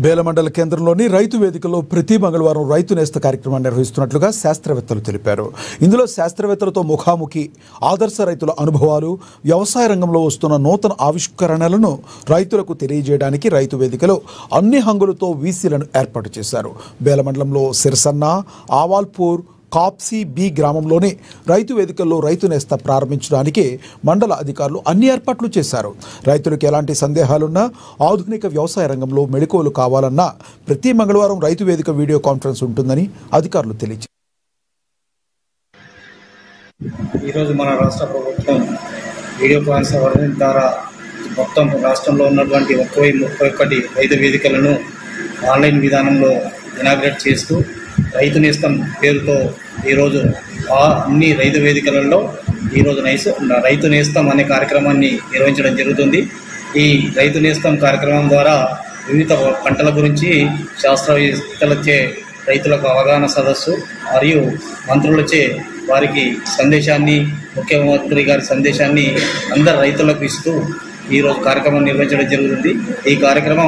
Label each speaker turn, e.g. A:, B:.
A: బేల మండల కేంద్రంలోని రైతు వేదికలో ప్రతి మంగళవారం రైతు నేస్త కార్యక్రమాన్ని నిర్వహిస్తున్నట్లుగా శాస్త్రవేత్తలు తెలిపారు. ఇందులో శాస్త్రవేత్తలతో ముఖాముఖి, ఆదర్శ రైతుల అనుభవాలు, వ్యవసాయ రంగంలో వస్తున్న నూతన ఆవిష్కరణలను రైతులకు తెలియజేయడానికి రైతు వేదికలో అన్ని హంగులతో వీసీలను ఏర్పాటు చేశారు. బేల మండలంలో సిరసన్న, ఆవాల్పూర్, కాప్సీ బి గ్రామంలోని రైతు వేదికల్లో రైతు నేస్త ప్రారంభించడానికి మండల అధికారులు అన్ని ఏర్పాట్లు చేశారు. రైతులకు ఎలాంటి సందేహాలున్నా, ఆధునిక వ్యవసాయ రంగంలో మెళకువలు కావాలన్నా ప్రతి మంగళవారం రైతు వేదిక వీడియో కాన్ఫరెన్స్ ఉంటుందని అధికారులు తెలియజేశారు.
B: ఈరోజు మన రాష్ట్ర ప్రభుత్వం వీడియో కాన్ఫరెన్స్ ద్వారా మొత్తం రాష్ట్రంలో ఉన్నటువంటి 31 రైతు వేదికలను ఆన్లైన్ విధానంలో ఇనాగ్రేట్ చేస్తూ రైతు నేస్తం పేరుతో ఈరోజు అన్ని రైతు వేదికలలో ఈరోజు రైతు నేస్తం అనే కార్యక్రమాన్ని నిర్వహించడం జరుగుతుంది. ఈ రైతు నేస్తం కార్యక్రమం ద్వారా వివిధ పంటల గురించి శాస్త్రవేత్తలచే రైతులకు అవగాహన సదస్సు మరియు మంత్రులచే వారికి సందేశాన్ని, ముఖ్యమంత్రి గారి సందేశాన్ని అందరు రైతులకు ఇస్తూ ఈరోజు కార్యక్రమం నిర్వహించడం జరుగుతుంది. ఈ కార్యక్రమం